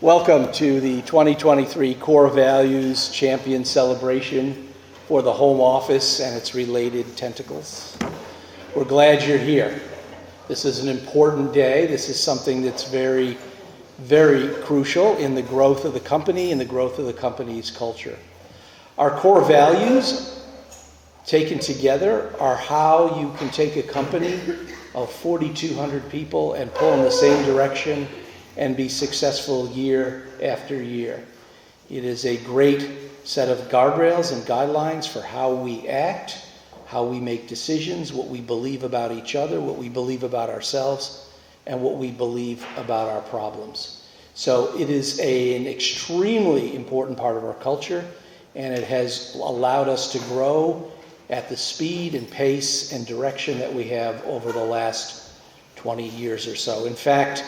Welcome to the 2023 Core Values Champion Celebration for the Home Office and its related tentacles. We're glad you're here. This is an important day. This is something that's very, very crucial in the growth of the company and the growth of the company's culture. Our core values, taken together, are how you can take a company of 4,200 people and pull in the same direction and be successful year after year. It is a great set of guardrails and guidelines for how we act, how we make decisions, what we believe about each other, what we believe about ourselves, and what we believe about our problems. So it is an extremely important part of our culture, and it has allowed us to grow at the speed and pace and direction that we have over the last 20 years or so. In fact,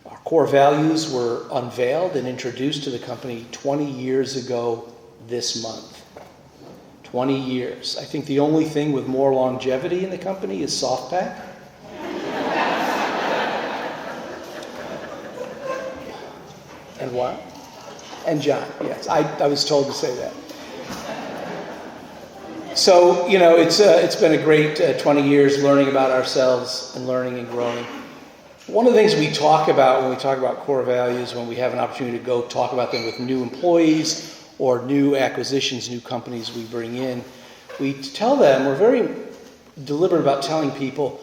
our core values were unveiled and introduced to the company 20 years ago this month. 20 years. I think the only thing with more longevity in the company is SoftPac. And what? And John, yes. I was told to say that. So, it's been a great 20 years learning about ourselves and learning and growing. One of the things we talk about when we talk about core values, when we have an opportunity to go talk about them with new employees or new acquisitions, new companies we bring in, we tell them, we're very deliberate about telling people,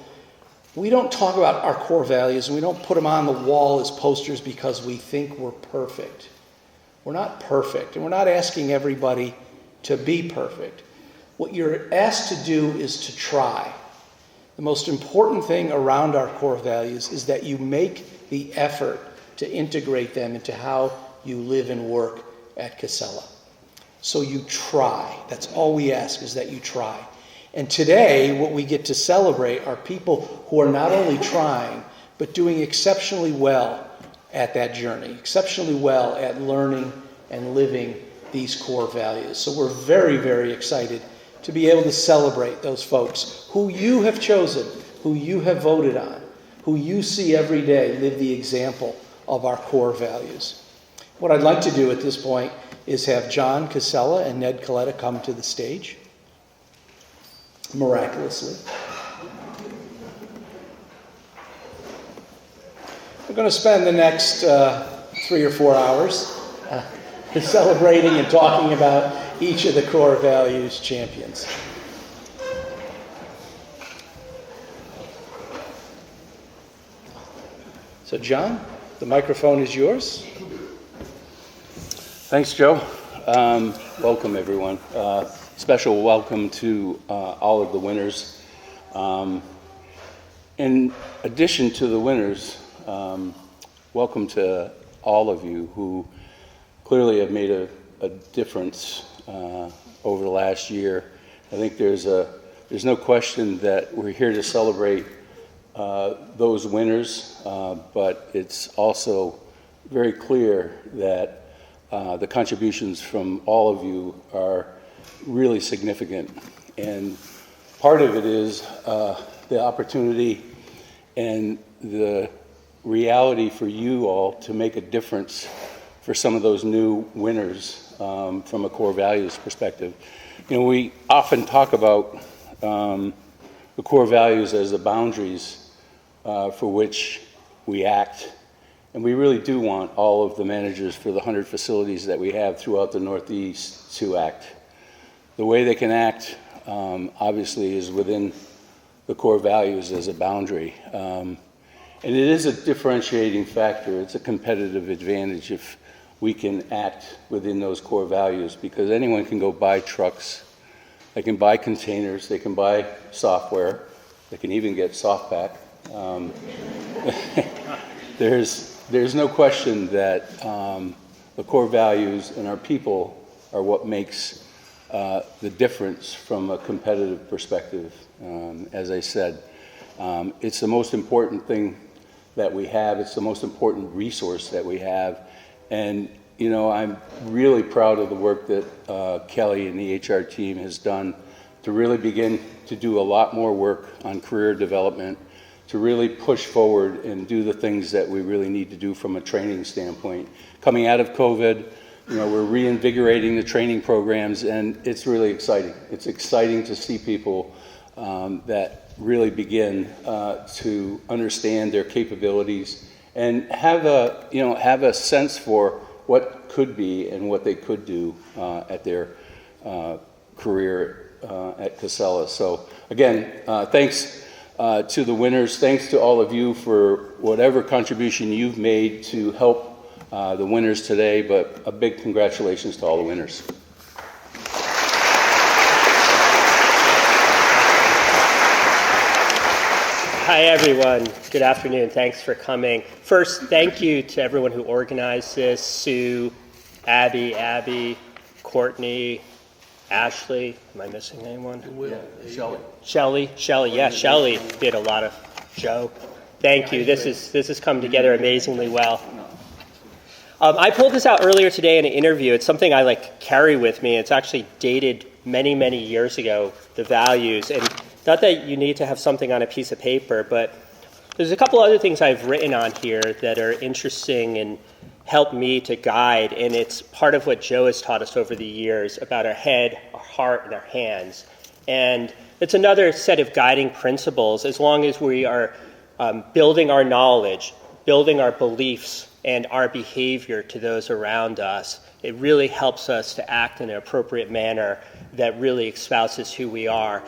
we don't talk about our core values and we don't put them on the wall as posters because we think we're perfect. We're not perfect, and we're not asking everybody to be perfect. What you're asked to do is to try. The most important thing around our core values is that you make the effort to integrate them into how you live and work at Casella. So you try. That's all we ask, is that you try. And today, what we get to celebrate are people who are not only trying, but doing exceptionally well at that journey, exceptionally well at learning and living these core values. So we're very, very excited to be able to celebrate those folks who you have chosen, who you have voted on, who you see every day live the example of our core values. What I'd like to do at this point is have John Casella and Ned Coletta come to the stage, miraculously. We're going to spend the next 3 or 4 hours celebrating and talking about each of the core values champions. So John, the microphone is yours. Thanks, Joe. Welcome, everyone. Special welcome to all of the winners. In addition to the winners, welcome to all of you who clearly have made a difference over the last year. I think there's no question that we're here to celebrate those winners, but it's also very clear that the contributions from all of you are really significant. And part of it is the opportunity and the reality for you all to make a difference for some of those new winners from a core values perspective. We often talk about the core values as the boundaries for which we act. And we really do want all of the managers for the 100 facilities that we have throughout the Northeast to act. The way they can act, obviously, is within the core values as a boundary. And it is a differentiating factor. It's a competitive advantage if we can act within those core values, because anyone can go buy trucks, they can buy containers, they can buy software, they can even get SoftPac. There's no question that the core values and our people are what makes the difference from a competitive perspective. As I said, it's the most important thing that we have. It's the most important resource that we have. And, I'm really proud of the work that Kelly and the HR team has done to really begin to do a lot more work on career development, to really push forward and do the things that we really need to do from a training standpoint. Coming out of COVID, we're reinvigorating the training programs, and it's really exciting. It's exciting to see people that really begin to understand their capabilities and have a sense for what could be and what they could do at their career at Casella. So again, thanks to the winners. Thanks to all of you for whatever contribution you've made to help the winners today, but a big congratulations to all the winners. Hi, everyone. Good afternoon. Thanks for coming. First, thank you to everyone who organized this: Sue, Abby, Courtney, Ashley. Am I missing anyone? Shelly. Yeah, Shelly did a lot of Joe. Thank you. This has come together amazingly well. I pulled this out earlier today in an interview. It's something I carry with me. It's actually dated many, many years ago, the values. And not that you need to have something on a piece of paper, but there's a couple other things I've written on here that are interesting and help me to guide. And it's part of what Joe has taught us over the years about our head, our heart, and our hands. And it's another set of guiding principles as long as we are building our knowledge, building our beliefs, and our behavior to those around us. It really helps us to act in an appropriate manner that really espouses who we are.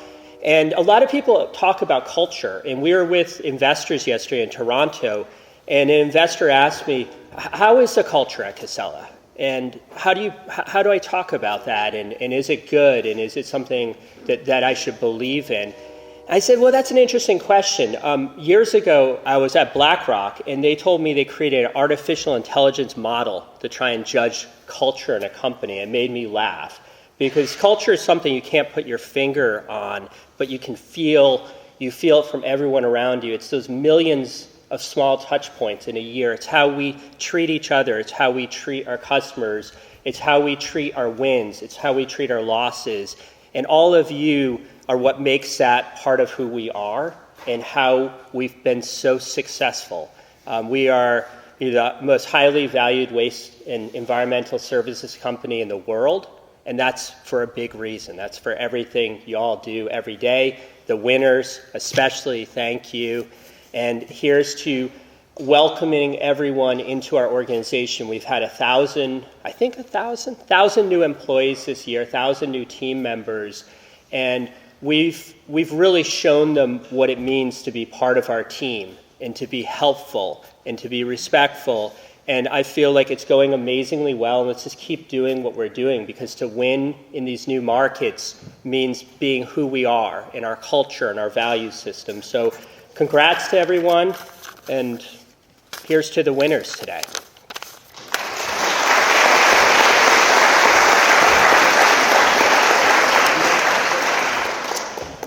And a lot of people talk about culture, and we were with investors yesterday in Toronto, and an investor asked me, how is the culture at Casella? And how do I talk about that? And is it good? And is it something that I should believe in? I said, well, that's an interesting question. Years ago, I was at BlackRock, and they told me they created an artificial intelligence model to try and judge culture in a company. It made me laugh, because culture is something you can't put your finger on, but you can feel. You feel it from everyone around you. It's those millions of small touch points in a year. It's how we treat each other. It's how we treat our customers. It's how we treat our wins. It's how we treat our losses. And all of you are what makes that part of who we are and how we've been so successful. We are the most highly valued waste and environmental services company in the world, and that's for a big reason. That's for everything you all do every day. The winners, especially, thank you. And here's to welcoming everyone into our organization. We've had 1,000 new employees this year, 1,000 new team members, and we've really shown them what it means to be part of our team and to be helpful and to be respectful. And I feel like it's going amazingly well. Let's just keep doing what we're doing, because to win in these new markets means being who we are in our culture and our value system. So congrats to everyone, and here's to the winners today.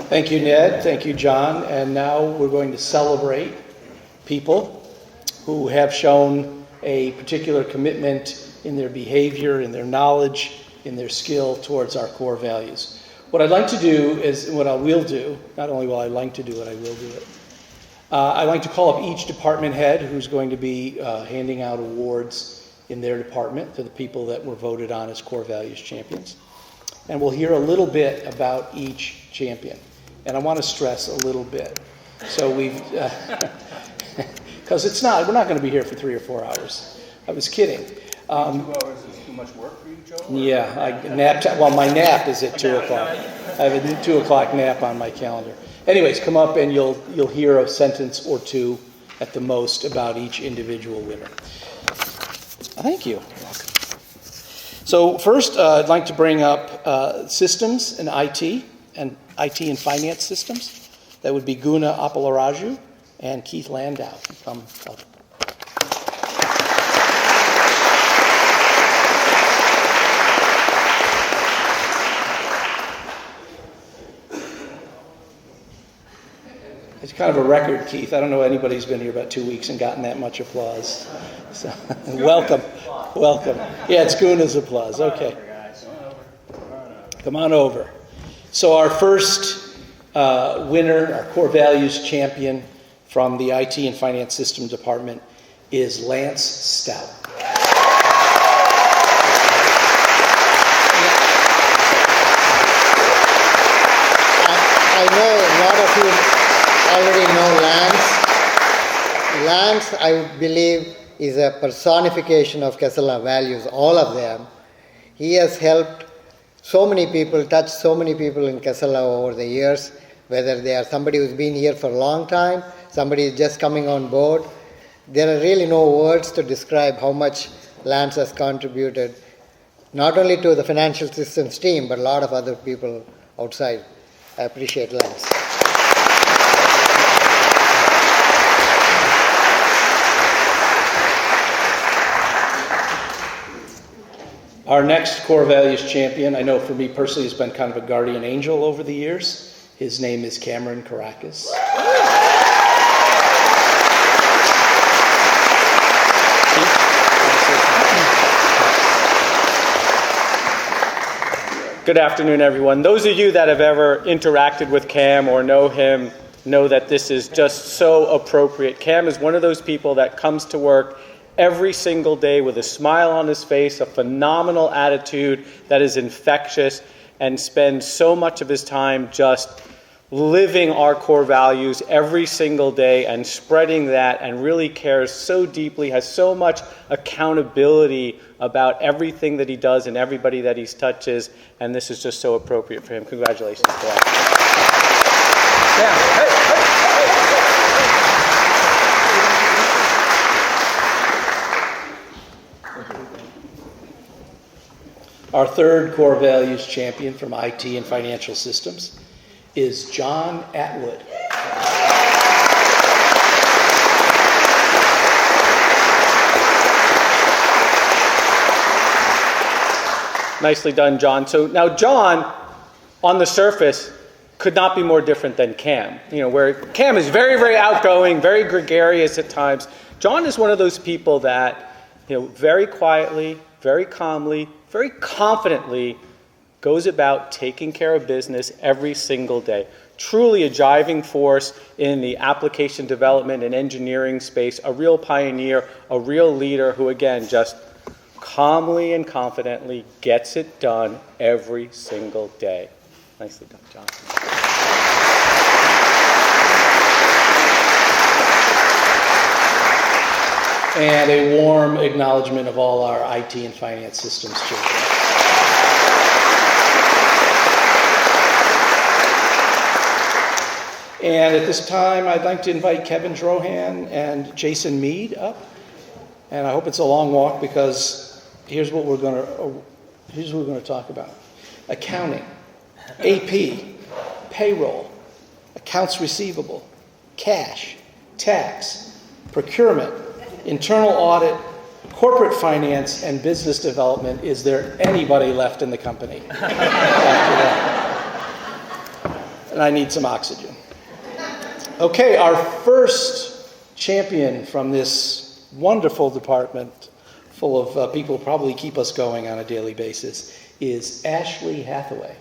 Thank you, Ned. Thank you, John. And now we're going to celebrate people who have shown a particular commitment in their behavior, in their knowledge, in their skill towards our core values. What I'd like to do is, what I will do, not only will I like to do it, I will do it. I'd like to call up each department head who's going to be handing out awards in their department to the people that were voted on as core values champions. And we'll hear a little bit about each champion. And I want to stress a little bit. So we've, because we're not going to be here for 3 or 4 hours. I was kidding. 2 hours is too much work for you, Joe? Yeah, my nap is at 2 o'clock. I have a 2 o'clock nap on my calendar. Anyways, come up and you'll hear a sentence or two at the most about each individual winner. Thank you. You're welcome. So first, I'd like to bring up systems and IT and finance systems. That would be Guna Apalaraju and Keith Landau. Come up. It's kind of a record, Keith. I don't know anybody who's been here about 2 weeks and gotten that much applause. So, welcome. Yeah, it's Guna's applause. Okay. Come on over. So our first winner, our core values champion, from the IT and Finance System Department is Lance Stout. I know a lot of you already know Lance. Lance, I believe, is a personification of Casella values, all of them. He has helped so many people, touched so many people in Casella over the years, whether they are somebody who's been here for a long time, somebody is just coming on board. There are really no words to describe how much Lance has contributed, not only to the financial systems team, but a lot of other people outside. I appreciate Lance. Our next core values champion, I know for me personally, has been kind of a guardian angel over the years. His name is Cameron Caracas. Good afternoon, everyone. Those of you that have ever interacted with Cam or know him know that this is just so appropriate. Cam is one of those people that comes to work every single day with a smile on his face, a phenomenal attitude that is infectious, and spends so much of his time just living our core values every single day and spreading that, and really cares so deeply, has so much accountability about everything that he does and everybody that he touches, and this is just so appropriate for him. Congratulations to that. Our third core values champion from IT and Financial Systems is John Atwood. Nicely done, John. So now John, on the surface, could not be more different than Cam. You know, where Cam is very, very outgoing, very gregarious at times. John is one of those people that, you know, very quietly, very calmly, very confidently goes about taking care of business every single day. Truly a driving force in the application development and engineering space, a real pioneer, a real leader who, again, just calmly and confidently gets it done every single day. Nicely done, John. And a warm acknowledgement of all our IT and Finance Systems children. And at this time, I'd like to invite Kevin Drohan and Jason Mead up. And I hope it's a long walk, because here's what we're going to talk about: accounting, AP, payroll, accounts receivable, cash, tax, procurement, internal audit, corporate finance, and business development. Is there anybody left in the company after that? And I need some oxygen. Okay, our first champion from this wonderful department, full of people who probably keep us going on a daily basis, is Ashley Hathaway.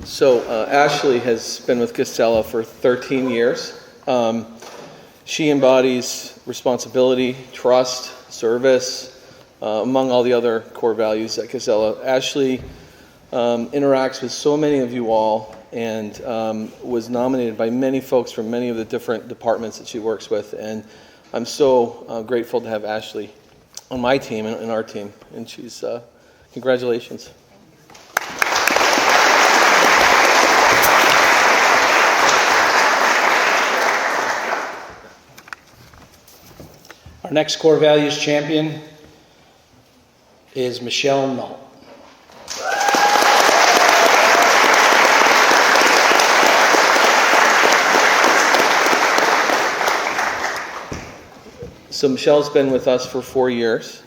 So Ashley has been with Casella for 13 years. She embodies responsibility, trust, service, among all the other core values at Casella. Ashley interacts with so many of you all, and was nominated by many folks from many of the different departments that she works with. And I'm so grateful to have Ashley on my team and our team. And she's, congratulations. Our next core values champion is Michelle Null. So Michelle's been with us for 4 years.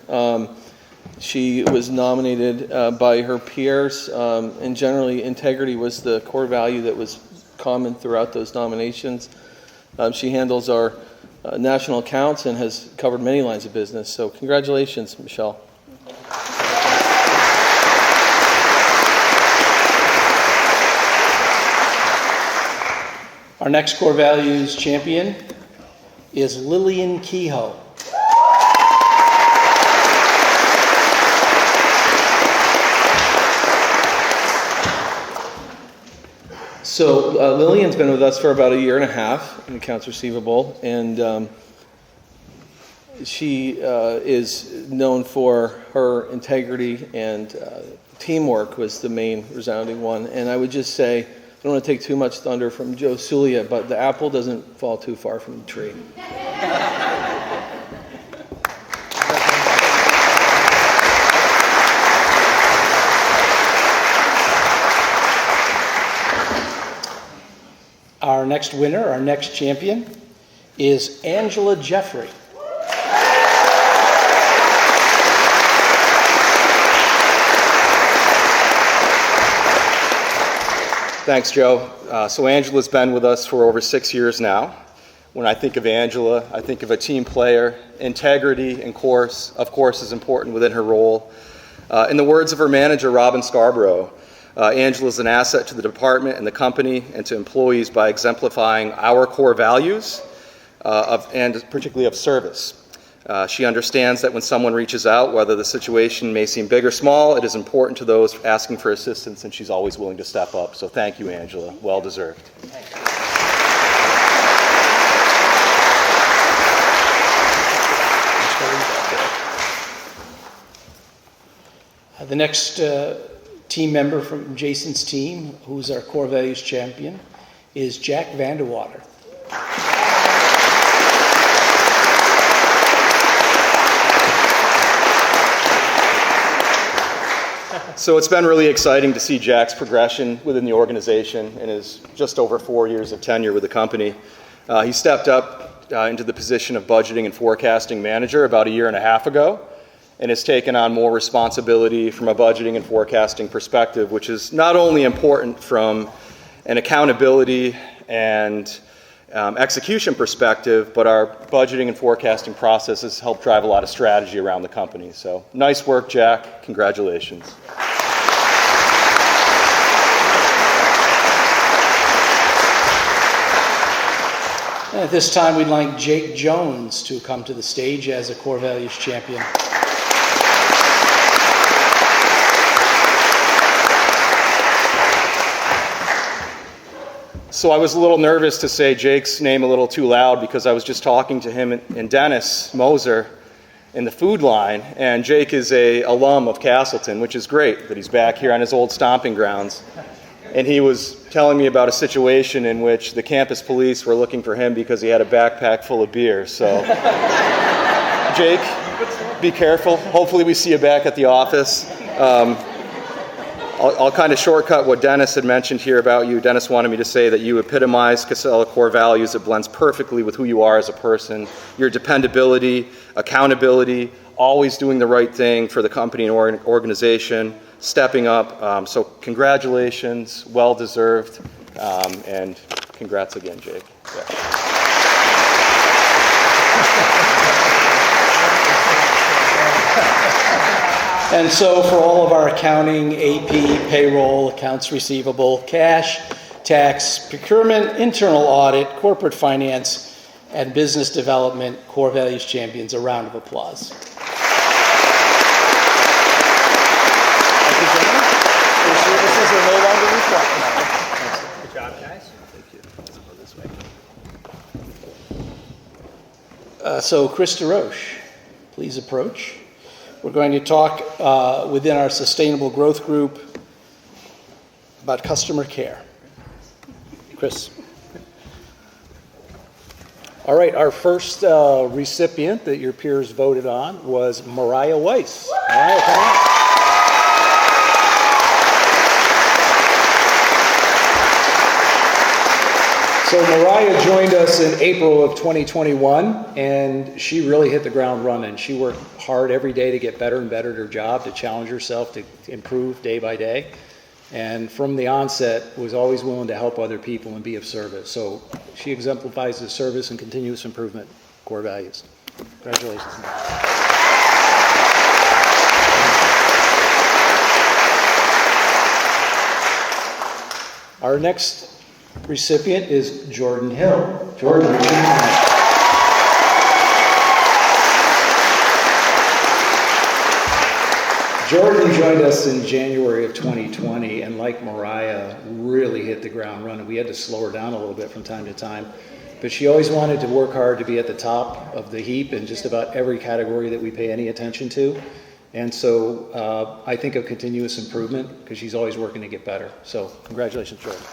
She was nominated by her peers, and generally integrity was the core value that was common throughout those nominations. She handles our national accounts and has covered many lines of business. So congratulations, Michelle. Our next core values champion is Lillian Kehoe. So Lillian's been with us for about 1.5 years in accounts receivable, and she is known for her integrity, and teamwork was the main resounding one. And I would just say, I don't want to take too much thunder from Joe Sulia, but the apple doesn't fall too far from the tree. Our next winner, our next champion, is Angela Jeffrey. Thanks, Joe. So Angela's been with us for over 6 years now. When I think of Angela, I think of a team player. Integrity, of course, is important within her role. In the words of her manager, Robin Scarborough, Angela is an asset to the department and the company and to employees by exemplifying our core values and particularly of service. She understands that when someone reaches out, whether the situation may seem big or small, it is important to those asking for assistance, and she's always willing to step up. So thank you, Angela. Well deserved. The next team member from Jason's team, who's our core values champion, is Jack Vandewater. So it's been really exciting to see Jack's progression within the organization in his just over 4 years of tenure with the company. He stepped up into the position of budgeting and forecasting manager about 1.5 years ago, and has taken on more responsibility from a budgeting and forecasting perspective, which is not only important from an accountability and execution perspective, but our budgeting and forecasting process has helped drive a lot of strategy around the company. So nice work, Jack. Congratulations. And at this time, we'd like Jake Jones to come to the stage as a core values champion. So I was a little nervous to say Jake's name a little too loud because I was just talking to him and Dennis Moser in the food line, and Jake is a alum of Castleton, which is great that he's back here on his old stomping grounds. And he was telling me about a situation in which the campus police were looking for him because he had a backpack full of beer. So, Jake, be careful. Hopefully we see you back at the office. I'll kind of shortcut what Dennis had mentioned here about you. Dennis wanted me to say that you epitomize Casella core values. It blends perfectly with who you are as a person. Your dependability, accountability, always doing the right thing for the company and organization, stepping up. So congratulations, well deserved, and congrats again, Jake. Yeah. And so for all of our accounting, AP, payroll, accounts receivable, cash, tax, procurement, internal audit, corporate finance, and business development core values champions, a round of applause. Thank you, gentlemen. Your services are no longer required. Good job, guys. So Chris DeRoche, please approach. We're going to talk within our sustainable growth group about customer care. Chris. All right, our first recipient that your peers voted on was Mariah Weiss. Mariah, come on. So Mariah joined us in April of 2021, and she really hit the ground running. She worked hard every day to get better and better at her job, to challenge herself, to improve day by day. And from the onset, was always willing to help other people and be of service. So she exemplifies the service and continuous improvement core values. Congratulations, Mariah. Our next recipient is Jordan Hill. Jordan, would you come up? Jordan joined us in January of 2020, and like Mariah, really hit the ground running. We had to slow her down a little bit from time to time, but she always wanted to work hard to be at the top of the heap in just about every category that we pay any attention to. And so I think of continuous improvement because she's always working to get better. So congratulations, Jordan.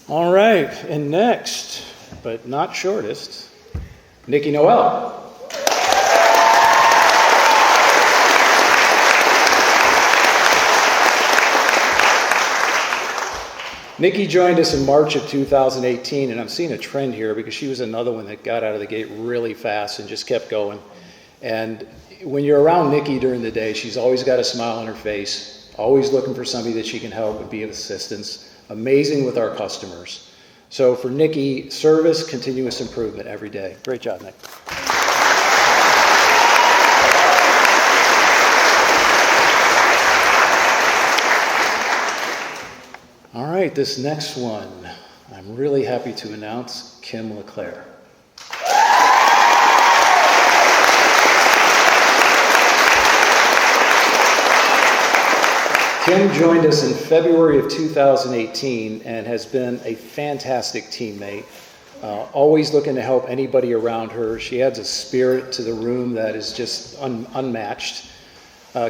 All right, and next, but not shortest, Nikki Noel. Nikki joined us in March of 2018, and I'm seeing a trend here because she was another one that got out of the gate really fast and just kept going. And when you're around Nikki during the day, she's always got a smile on her face, always looking for somebody that she can help and be of assistance, amazing with our customers. So for Nikki, service, continuous improvement every day. Great job, Nick. All right, this next one, I'm really happy to announce Kim LeClaire. Kim joined us in February of 2018 and has been a fantastic teammate, always looking to help anybody around her. She adds a spirit to the room that is just unmatched.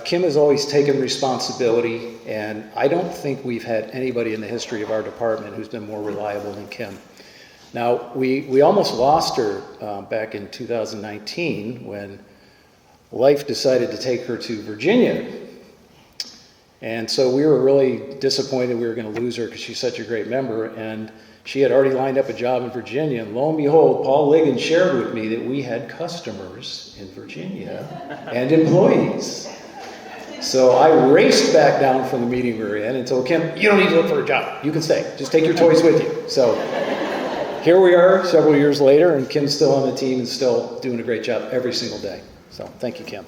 Kim has always taken responsibility, and I don't think we've had anybody in the history of our department who's been more reliable than Kim. Now, we almost lost her back in 2019 when life decided to take her to Virginia. And so we were really disappointed we were going to lose her because she's such a great member, and she had already lined up a job in Virginia. And lo and behold, Paul Ligon shared with me that we had customers in Virginia and employees. So I raced back down from the meeting we were in and told Kim, you don't need to look for a job. You can stay. Just take your toys with you. So here we are several years later, and Kim's still on the team and still doing a great job every single day. So thank you, Kim.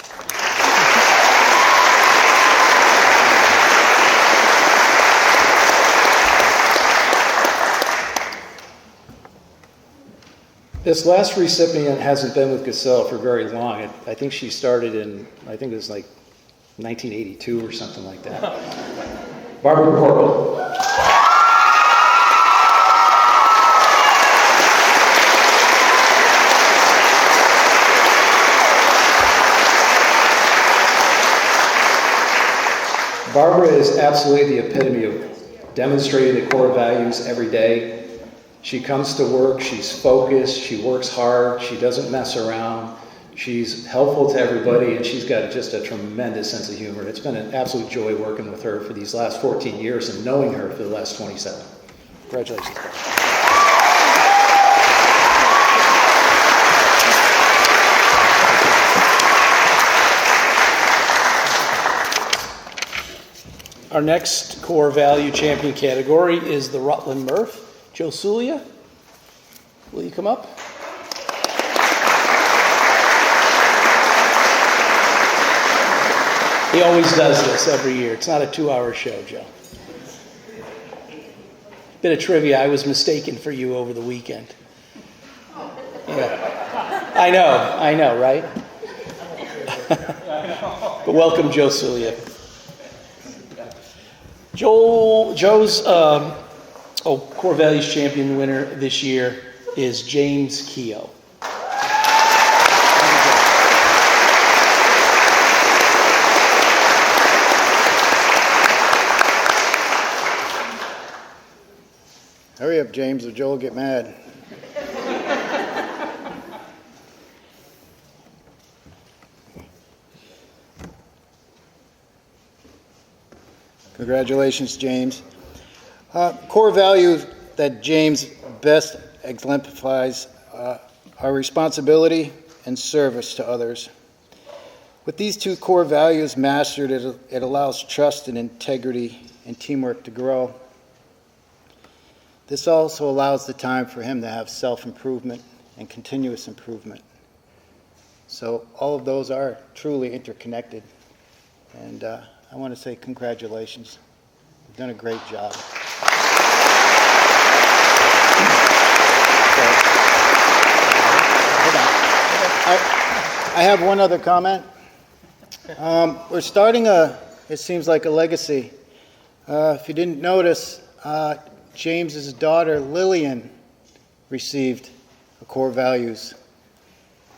This last recipient hasn't been with Casella for very long. I think she started in, I think it was like 1982 or something like that. Barbara Corporal. Barbara is absolutely the epitome of demonstrating the core values every day. She comes to work, she's focused, she works hard, she doesn't mess around, she's helpful to everybody, and she's got just a tremendous sense of humor. It's been an absolute joy working with her for these last 14 years and knowing her for the last 27. Congratulations. Our next core value champion category is the Rutland Murph. Joe Sulia, will you come up? He always does this every year. It's not a 2-hour show, Joe. Bit of trivia, I was mistaken for you over the weekend. Yeah. I know, right? But welcome, Joe Sulia. Joe's core values champion winner this year is James Keogh. Hurry up, James, or Joe will get mad. Congratulations, James. Core values that James best exemplifies are responsibility and service to others. With these two core values mastered, it allows trust and integrity and teamwork to grow. This also allows the time for him to have self-improvement and continuous improvement. So all of those are truly interconnected. And I want to say congratulations. You've done a great job. I have one other comment. We're starting it seems like a legacy. If you didn't notice, James's daughter Lillian received a core values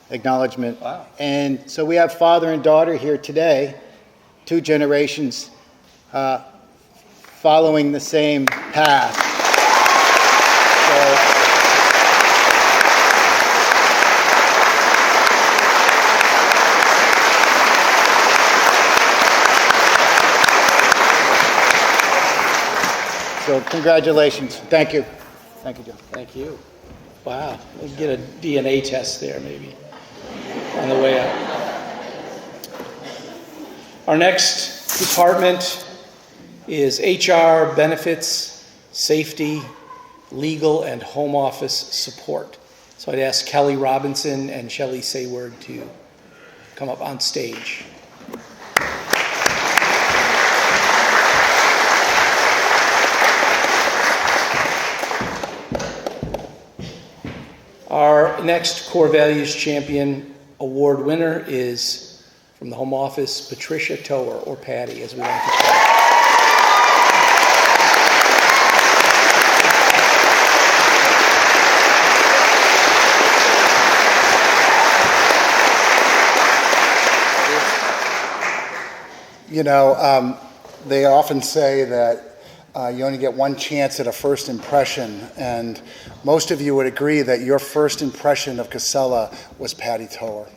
acknowledgement. Wow. And so we have father and daughter here today, 2 generations following the same path. So congratulations. Thank you. Thank you, John. Thank you. Wow. We'll get a DNA test there maybe on the way out. Our next department is HR, benefits, safety, legal, and home office support. So I'd ask Kelly Robinson and Shelley Sayward to come up on stage. Our next Core Values Champion Award winner is from the Home Office, Patricia Tower, or Patty, as we like to call her. You know, they often say that you only get one chance at a first impression, and most of you would agree that your first impression of Casella was Patty Tower.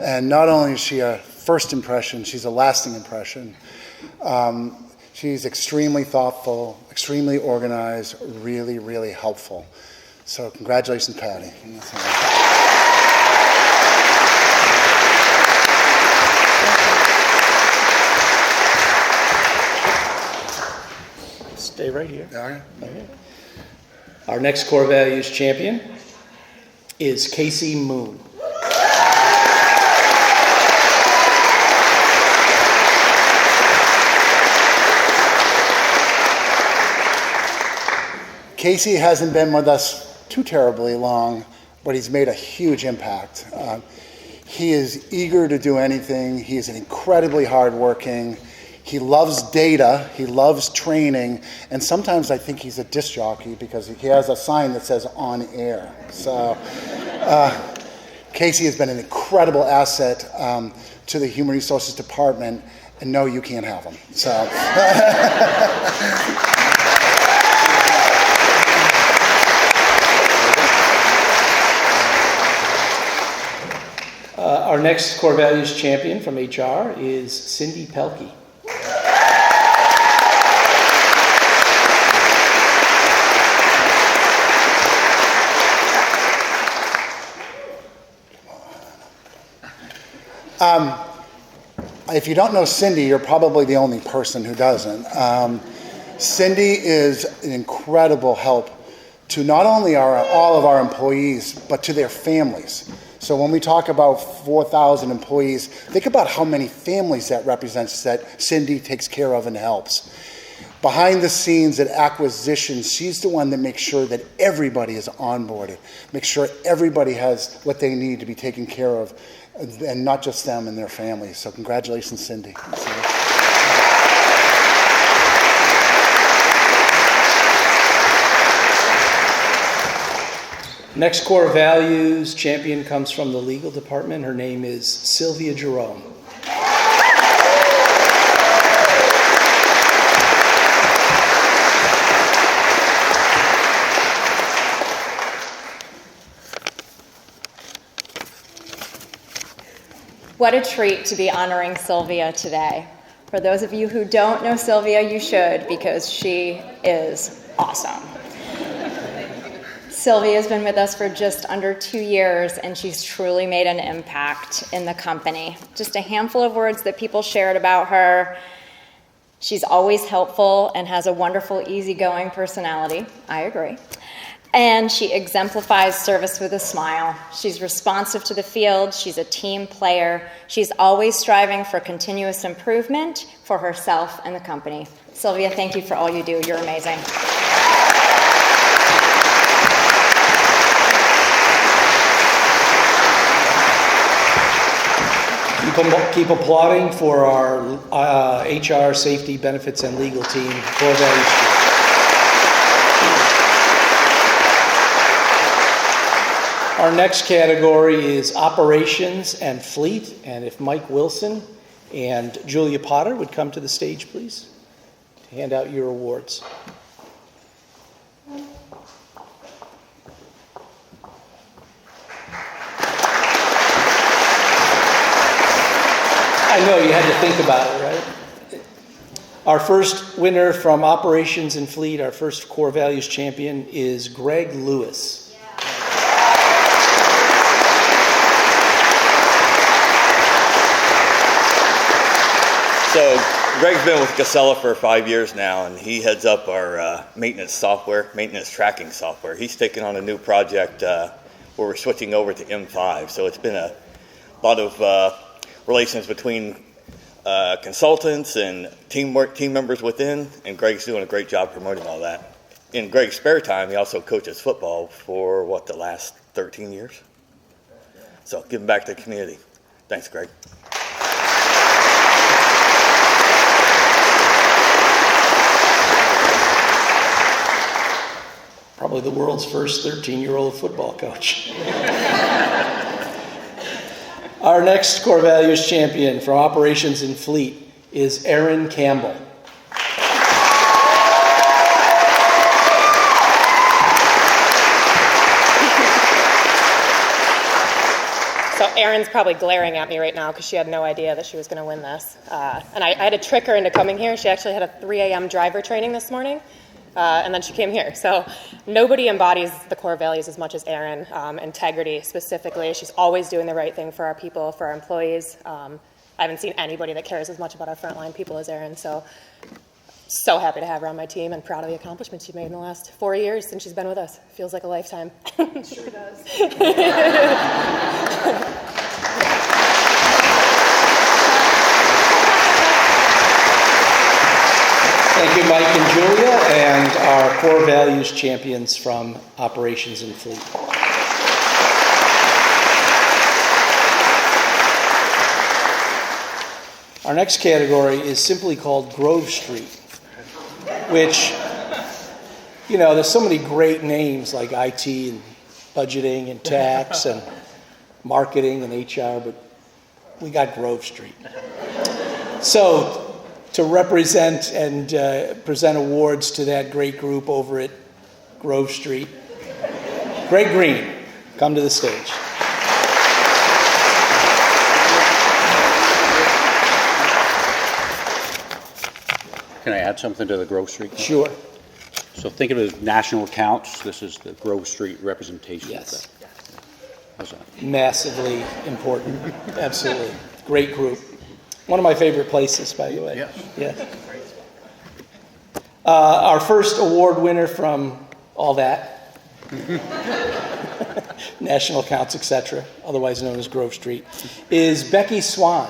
And not only is she a first impression, she's a lasting impression. She's extremely thoughtful, extremely organized, really, really helpful. So congratulations, Patty. Stay right here. All right. Okay. Our next Core Values Champion is Casey Moon. Casey hasn't been with us too terribly long, but he's made a huge impact. He is eager to do anything. He is incredibly hardworking. He loves data. He loves training. And sometimes I think he's a disc jockey because he has a sign that says on air. So Casey has been an incredible asset to the Human Resources Department. And no, you can't have him. So. Our next Core Values Champion from HR is Cindy Pelkey. If you don't know Cindy, you're probably the only person who doesn't. Cindy is an incredible help to not only all of our employees, but to their families. So when we talk about 4,000 employees, think about how many families that represents that Cindy takes care of and helps. Behind the scenes at acquisitions, she's the one that makes sure that everybody is onboarded, makes sure everybody has what they need to be taken care of, and not just them and their families. So congratulations, Cindy. Next Core Values Champion comes from the legal department. Her name is Sylvia Jerome. What a treat to be honoring Sylvia today. For those of you who don't know Sylvia, you should, because she is awesome. Sylvia has been with us for just under 2 years, and she's truly made an impact in the company. Just a handful of words that people shared about her. She's always helpful and has a wonderful, easygoing personality. I agree. And she exemplifies service with a smile. She's responsive to the field. She's a team player. She's always striving for continuous improvement for herself and the company. Sylvia, thank you for all you do. You're amazing. Keep applauding for our HR, safety, benefits, and legal team, core values. Our next category is operations and fleet, and if Mike Wilson and Julia Potter would come to the stage, please, to hand out your awards. I know you had to think about it, right? Our first winner from Operations and Fleet, our first core values champion, is Greg Lewis. So Greg's been with Casella for 5 years now, and he heads up our maintenance tracking software. He's taken on a new project where we're switching over to M5. So it's been a lot of relations between consultants and team members within, and Greg's doing a great job promoting all that. In Greg's spare time, he also coaches football for, the last 13 years? So giving back to the community. Thanks, Greg. Probably the world's first 13-year-old football coach. Our next core values champion from Operations and Fleet is Erin Campbell. So Erin's probably glaring at me right now because she had no idea that she was going to win this. And I had to trick her into coming here. She actually had a 3 a.m. driver training this morning. And then she came here. So nobody embodies the core values as much as Erin, integrity specifically. She's always doing the right thing for our people, for our employees. I haven't seen anybody that cares as much about our frontline people as Erin. So happy to have her on my team and proud of the accomplishments she's made in the last 4 years since she's been with us. Feels like a lifetime. Sure does. Thank you, Mike and Julia, and our core values champions from Operations and Fleet. Our next category is simply called Grove Street, which, there's so many great names like IT and budgeting and tax and marketing and HR, but we got Grove Street. So, to represent and present awards to that great group over at Grove Street, Greg Green, come to the stage. Can I add something to the Grove Street? Sure. So think of it as national accounts. This is the Grove Street representation. Yes. Of that. How's that? Massively important. Absolutely. Great group. One of my favorite places, by the way. Yeah. Our first award winner from all that, national accounts, etc., otherwise known as Grove Street, is Becky Swan.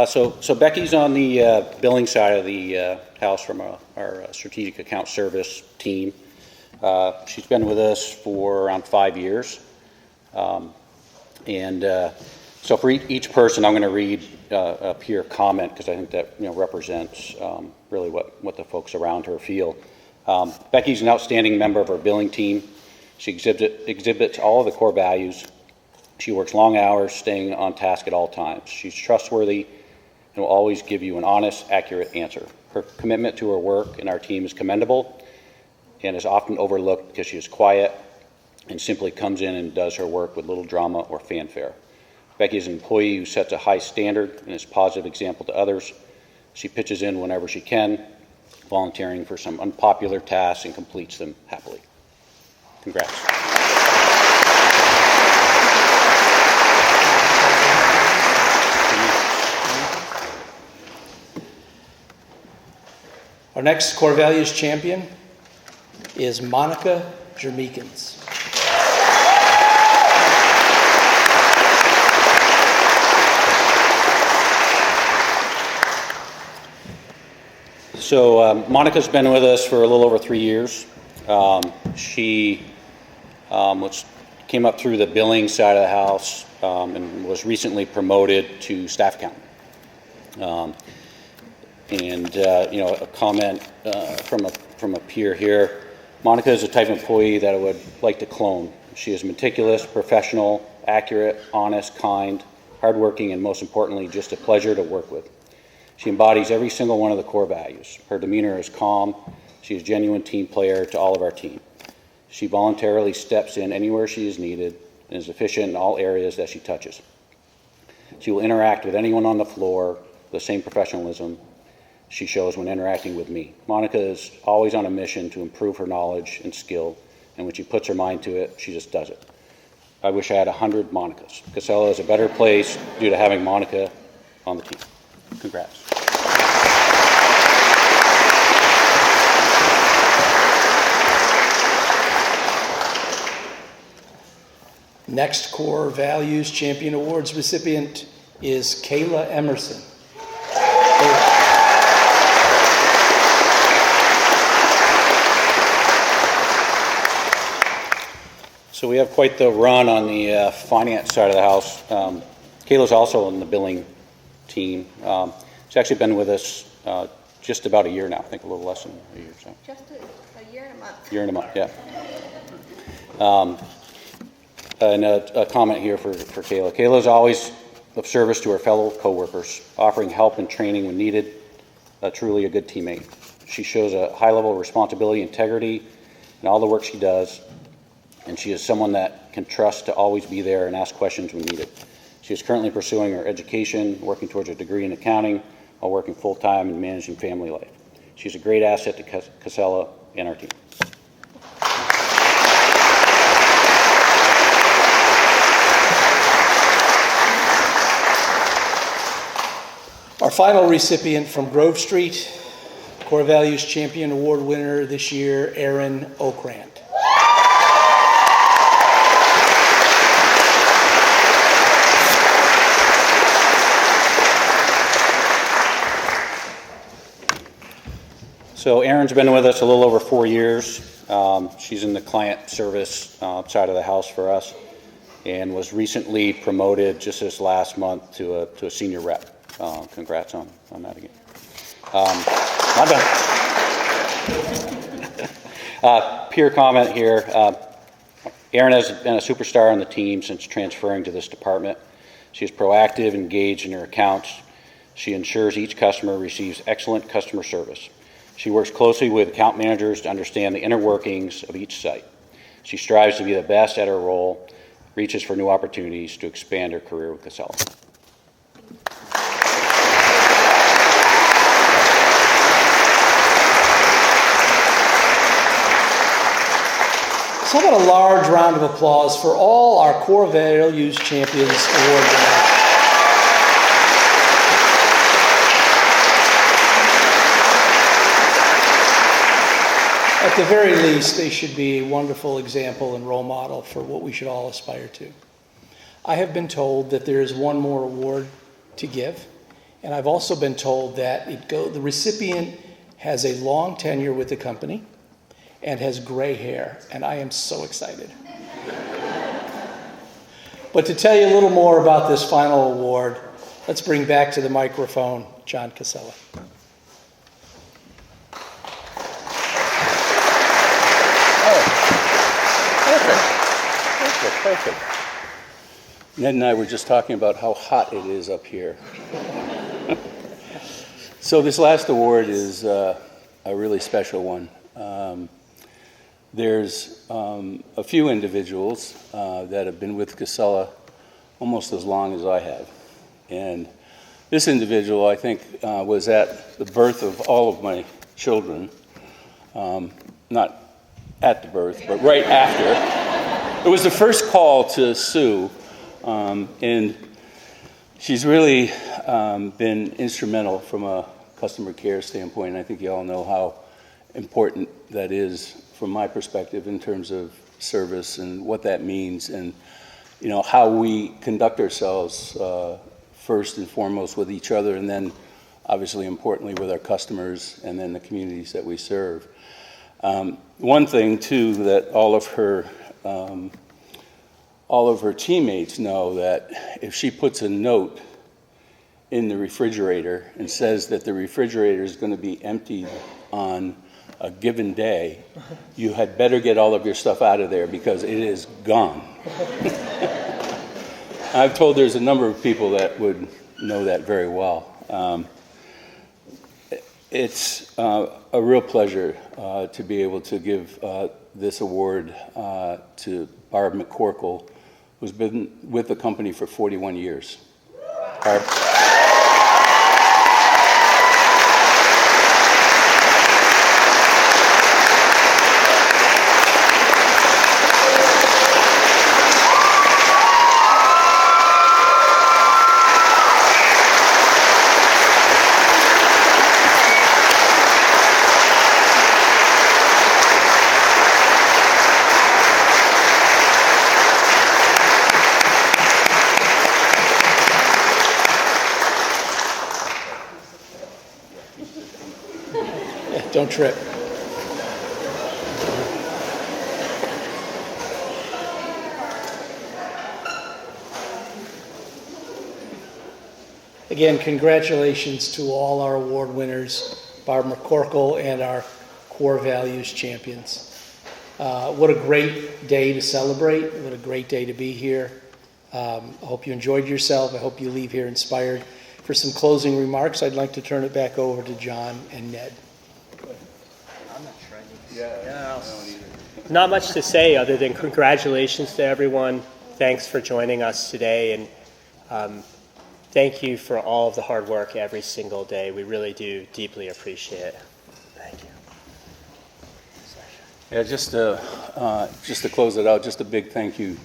So Becky's on the billing side of the house from our strategic account service team. She's been with us for around 5 years. So for each person, I'm going to read a peer comment because I think that represents really what the folks around her feel. Becky's an outstanding member of our billing team. She exhibits all of the core values. She works long hours, staying on task at all times. She's trustworthy and will always give you an honest, accurate answer. Her commitment to her work and our team is commendable and is often overlooked because she is quiet and simply comes in and does her work with little drama or fanfare. Becky is an employee who sets a high standard and is a positive example to others. She pitches in whenever she can, volunteering for some unpopular tasks and completes them happily. Congrats. Our next core values champion is Monica Jermekins. So Monica's been with us for a little over 3 years. She came up through the billing side of the house and was recently promoted to staff accountant. A comment from a peer here. Monica is the type of employee that I would like to clone. She is meticulous, professional, accurate, honest, kind, hardworking, and most importantly, just a pleasure to work with. She embodies every single one of the core values. Her demeanor is calm. She is a genuine team player to all of our team. She voluntarily steps in anywhere she is needed and is efficient in all areas that she touches. She will interact with anyone on the floor with the same professionalism she shows when interacting with me. Monica is always on a mission to improve her knowledge and skill, and when she puts her mind to it, she just does it. I wish I had 100 Monicas. Casella is a better place due to having Monica on the team. Congrats. Next Core Values Champion Awards recipient is Kayla Emerson. So we have quite the run on the finance side of the house. Kayla's also on the billing team. She's actually been with us just about a year now. I think a little less than a year. So. Just a year and a month. Year and a month, yeah. And a comment here for Kayla. Kayla is always of service to her fellow coworkers, offering help and training when needed. Truly a good teammate. She shows a high level of responsibility, integrity in all the work she does, and she is someone that can trust to always be there and ask questions when needed. She is currently pursuing her education, working towards a degree in accounting, while working full-time and managing family life. She's a great asset to Casella and our team. Our final recipient from Grove Street, Core Values Champion Award winner this year, Aaron Okrant. So Erin's been with us a little over 4 years. She's in the client service side of the house for us and was recently promoted just this last month to a senior rep. Congrats on that again. Not done. Peer comment here. Erin has been a superstar on the team since transferring to this department. She is proactive, engaged in her accounts. She ensures each customer receives excellent customer service. She works closely with account managers to understand the inner workings of each site. She strives to be the best at her role, reaches for new opportunities to expand her career with Casella. So how about a large round of applause for all our Core Values Champions Award winners. At the very least, they should be a wonderful example and role model for what we should all aspire to. I have been told that there is one more award to give, and I've also been told that the recipient has a long tenure with the company and has gray hair, and I am so excited. But to tell you a little more about this final award, let's bring back to the microphone John Casella. Perfect. Ned and I were just talking about how hot it is up here. So this last award is a really special one. There's a few individuals that have been with Casella almost as long as I have. And this individual, I think, was at the birth of all of my children. Not at the birth, but right after. It was the first call to Sue, and she's really been instrumental from a customer care standpoint. And I think you all know how important that is from my perspective in terms of service and what that means, and how we conduct ourselves first and foremost with each other, and then obviously importantly with our customers and then the communities that we serve. One thing too that all of her teammates know, that if she puts a note in the refrigerator and says that the refrigerator is going to be emptied on a given day, you had better get all of your stuff out of there because it is gone. I've told there's a number of people that would know that very well. It's a real pleasure to be able to give this award to Barb McCorkle, who's been with the company for 41 years. Barb. Don't trip. Again, congratulations to all our award winners, Barb McCorkle and our Core Values champions. What a great day to celebrate. What a great day to be here. I hope you enjoyed yourself. I hope you leave here inspired. For some closing remarks, I'd like to turn it back over to John and Ned. Not much to say other than congratulations to everyone. Thanks for joining us today, and thank you for all of the hard work every single day. We really do deeply appreciate it. Thank you. Yeah, just to close it out, just a big thank you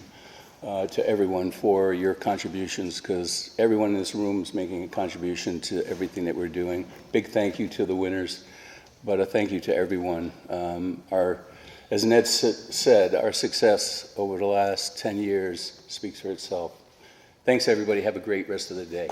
to everyone for your contributions, because everyone in this room is making a contribution to everything that we're doing. Big thank you to the winners, but a thank you to everyone. As Ned said, our success over the last 10 years speaks for itself. Thanks, everybody. Have a great rest of the day.